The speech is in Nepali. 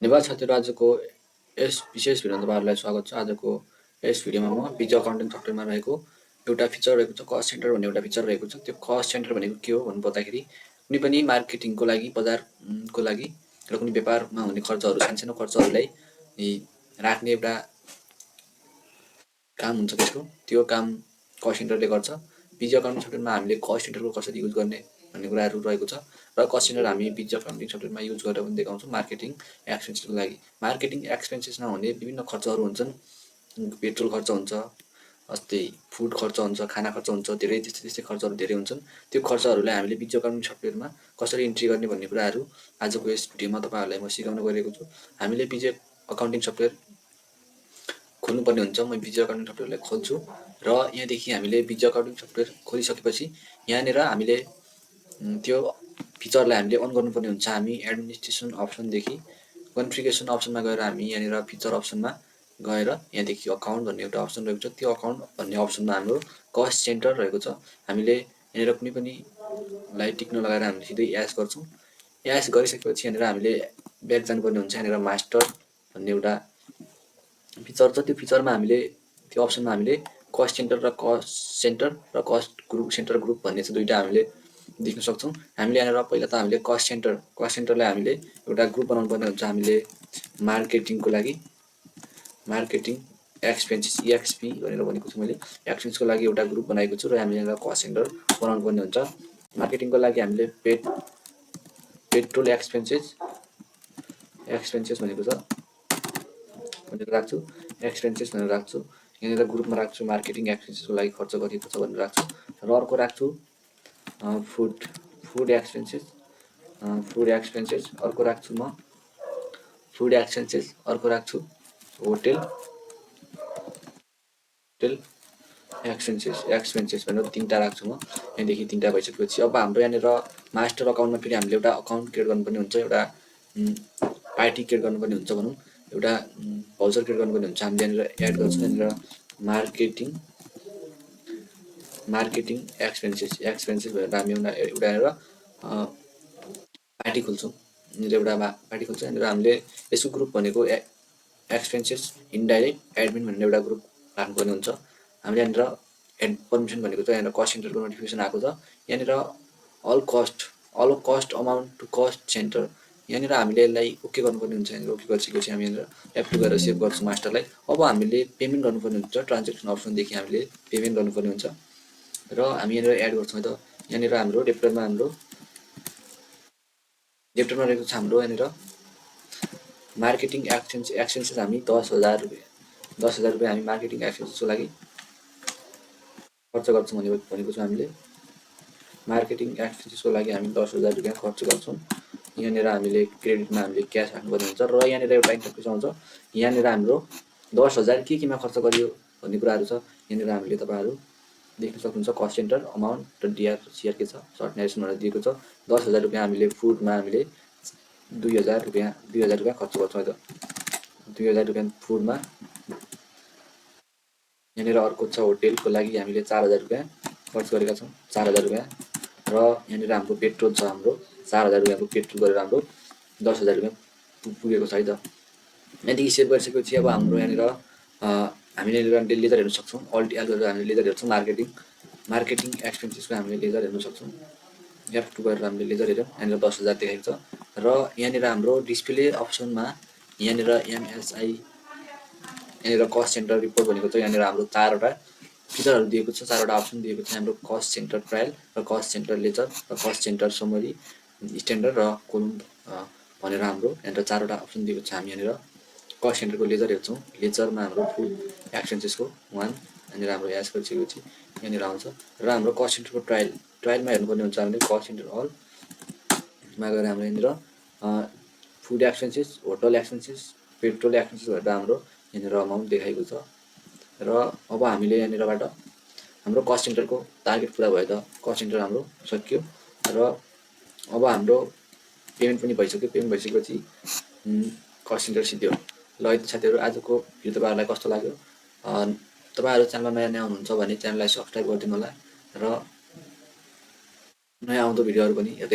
धन्यवाद साथीहरू। आजको यस विशेष भिडियोमा तपाईँहरूलाई स्वागत छ। आजको यस भिडियोमा म पिज्जा अकाउन्टिङ सफ्टवेयरमा रहेको एउटा फिचर रहेको छ, कस्ट सेन्टर भन्ने एउटा फिचर रहेको छ। त्यो कस्ट सेन्टर भनेको के हो भन्नु पर्दाखेरि कुनै पनि मार्केटिङको लागि, बजारको लागि र कुनै व्यापारमा हुने खर्चहरू, सानसानो खर्चहरूलाई राख्ने एउटा काम हुन्छ त्यसको। त्यो काम कस्ट सेन्टरले गर्छ। पिज्जा अकाउन्टिङ सफ्टवेयरमा हामीले कस्ट सेन्टरको कसरी युज गर्ने भन्ने कुराहरू रहेको छ र कस्ट सेन्टर हामी पिज्जा अकाउन्टिङ सफ्टवेयरमा युज गरेर पनि देखाउँछौँ मार्केटिङ एक्सपेन्सेसको लागि। मार्केटिङ एक्सपेन्सेसमा हुने विभिन्न खर्चहरू हुन्छन्। पेट्रोल खर्च हुन्छ, अस्ति फुड खर्च हुन्छ, खाना खर्च हुन्छ, धेरै त्यस्तै खर्चहरू धेरै हुन्छन्। त्यो खर्चहरूलाई हामीले पिज्जा अकाउन्टिङ सफ्टवेयरमा कसरी इन्ट्री गर्ने भन्ने कुराहरू आजको यस भिडियोमा तपाईँहरूलाई म सिकाउन गइरहेको छु। हामीले पिज्जा अकाउन्टिङ सफ्टवेयर खोल्नुपर्ने हुन्छ। म पिज्जा अकाउन्टिङ सफ्टवेयरलाई खोल्छु र यहाँदेखि हामीले पिज्जा अकाउन्टिङ सफ्टवेयर खोलिसकेपछि यहाँनिर हामीले त्यो फिचरलाई हामीले अन गर्नुपर्ने हुन्छ। हामी एडमिनिस्ट्रेसन अप्सनदेखि कन्फिगरेसन अप्सनमा गएर हामी यहाँनिर फिचर अप्सनमा गएर यहाँदेखि अकाउन्ट भन्ने एउटा अप्सन रहेको छ। त्यो अकाउन्ट भन्ने अप्सनमा हाम्रो कस्ट सेन्टर रहेको छ। हामीले यहाँनिर कुनै पनि लाई टिक्न लगाएर हामीले सिधै एस गर्छौँ। एस गरिसकेपछि यहाँनिर हामीले ब्याक जानुपर्ने हुन्छ। यहाँनिर मास्टर भन्ने एउटा फिचर छ। त्यो फिचरमा हामीले त्यो अप्सनमा हामीले कस्ट सेन्टर र कस्ट ग्रुप सेन्टर ग्रुप भन्ने चाहिँ दुईवटा हामीले देख्न सक्छौँ। हामीले यहाँनिर पहिला त हामीले कस्ट सेन्टरलाई हामीले एउटा ग्रुप बनाउनु पर्ने हुन्छ। हामीले मार्केटिङको लागि मार्केटिङ एक्सपेन्सेस EXP भनेर भनेको छु मैले। एक्सपेन्सको लागि एउटा ग्रुप बनाएको छु र हामीले यहाँनिर कस्ट सेन्टर बनाउनु पर्ने हुन्छ। मार्केटिङको लागि हामीले पेट्रोल एक्सपेन्सेस भनेको छ भनेर राख्छु, एक्सपेन्सेस भनेर राख्छु। यहाँनिर ग्रुपमा राख्छु मार्केटिङ एक्सपेन्सेसको लागि खर्च गरिएको छ भनेर राख्छु र अर्को राख्छु फुड एक्सपेन्सेस, अर्को राख्छु म फुड एक्सपेन्सेस, अर्को राख्छु होटेल एक्सपेन्सेस भनेर तिनवटा राख्छु म। यहाँदेखि तिनवटा भइसकेपछि अब हाम्रो यहाँनिर मास्टर अकाउन्टमा फेरि हामीले एउटा अकाउन्ट क्रिएट गर्नुपर्ने हुन्छ, एउटा पार्टी क्रिएट गर्नुपर्ने हुन्छ भनौँ, एउटा भाउचर क्रिएट गर्नुपर्ने हुन्छ। हामीले यहाँनिर एड गर्छौँ यहाँनिर मार्केटिङ एक्सपेन्सेस भनेर हामी एउटा यहाँनिर पार्टी खोल्छौँ। यहाँनिर एउटा पार्टी खोल्छौँ। यहाँनिर हामीले यसको ग्रुप भनेको एक्सपेन्सेस इन्डाइरेक्ट एडमिन भन्ने एउटा ग्रुप राख्नुपर्ने हुन्छ। हामीले यहाँनिर एड पर्मिसन भनेको छ, यहाँनिर कस्ट सेन्टरको नोटिफिकेसन आएको छ। यहाँनिर all cost amount to cost centre, यहाँनिर हामीले यसलाई ओके गर्नुपर्ने हुन्छ। यहाँनिर ओके गरिसकेपछि हामी यहाँनिर एप्रुभ गरेर सेभ गर्छौँ मास्टरलाई। अब हामीले पेमेन्ट गर्नुपर्ने हुन्छ। ट्रान्जेक्सन अप्सनदेखि हामीले पेमेन्ट गर्नुपर्ने हुन्छ र हामी यहाँनिर एड गर्छौँ है त। यहाँनिर हाम्रो डेप्टरमा रहेको छ हाम्रो यहाँनिर मार्केटिङ एक्सपेन्सेस हामी 10,000 रुपियाँ हामी मार्केटिङ एक्सपेन्सेसको लागि खर्च गर्छौँ भनेको छ। हामीले मार्केटिङ एक्सपेन्सेसको लागि हामी 10,000 रुपियाँ खर्च गर्छौँ। यहाँनिर हामीले क्रेडिटमा हामीले क्यास राख्नुपर्ने हुन्छ र यहाँनिर एउटा इन्टरफेस आउँछ। यहाँनिर हाम्रो 10,000 केमा खर्च गरियो भन्ने कुराहरू छ। यहाँनिर हामीले तपाईँहरू देख्न सक्नुहुन्छ कस्ट सेन्टर अमाउन्ट र DRCR के छ, सर्ट नेरेसन भनेर दिएको छ। 10,000 रुपियाँ हामीले फुडमा हामीले 2,000 रुपियाँ खर्च गर्छौँ है त। 2,000 रुपियाँ फुडमा। यहाँनिर अर्को छ होटेलको लागि हामीले 4,000 रुपियाँ खर्च गरेका छौँ, 4,000 रुपियाँ। र यहाँनिर हाम्रो पेट्रोल छ, हाम्रो 4,000 रुपियाँको पेट्रोल गरेर हाम्रो 10,000 रुपियाँ पुगेको छ है त। यहाँदेखि सेभ गरिसकेपछि अब हाम्रो यहाँनिर हामीले यहाँनिर लेजर हेर्न सक्छौँ। अल्ट एल गरेर हामीले लेजर हेर्छौँ। मार्केटिङ एक्सपेन्सेसको हामीले लेजर हेर्न सक्छौँ। F2 गरेर हामीले लेजर हेऱ्यौँ। यहाँनिर 10,000 देखाएको छ र यहाँनिर हाम्रो डिस्प्ले अप्सनमा यहाँनिर MSI यहाँनिर कस्ट सेन्टर रिपोर्ट भनेको छ। यहाँनिर हाम्रो 4वटा फिचरहरू दिएको छ, 4वटा अप्सन दिएको छ हाम्रो कस्ट सेन्टर ट्रायल र कस्ट सेन्टर लेजर र कस्ट सेन्टर समरी स्ट्यान्डर्ड र कोलम भनेर हाम्रो यहाँनिर 4वटा अप्सन दिएको छ। हामी यहाँनिर कस्ट सेन्टरको लेजर हेर्छौँ। लेजरमा हाम्रो फुल एक्सपेन्सेसको 1 यहाँनिर हाम्रो एस गरिसकेपछि यहाँनिर आउँछ र हाम्रो कस्ट सेन्टरको ट्रायलमा हेर्नुपर्ने हुन्छ। हामीले कस्ट सेन्टर अलमा गएर हाम्रो यहाँनिर food expenses, hotel expenses, petrol expenses भनेर हाम्रो यहाँनिर अमाउन्ट देखाएको छ र अब हामीले यहाँनिरबाट हाम्रो कस्ट सेन्टरको टार्गेट पुरा भयो त। कस्ट सेन्टर हाम्रो सकियो र अब हाम्रो पेमेन्ट पनि भइसक्यो। पेमेन्ट भइसकेपछि कस्ट सेन्टर सिद्धियो। ल है साथीहरू, आजको भिडियो तपाईँहरूलाई कस्तो लाग्यो? तपाईँहरू च्यानलमा नयाँ हुनुहुन्छ भने च्यानललाई सब्सक्राइब गरिदिनु होला र नयाँ आउँदो भिडियोहरू पनि हेर्दै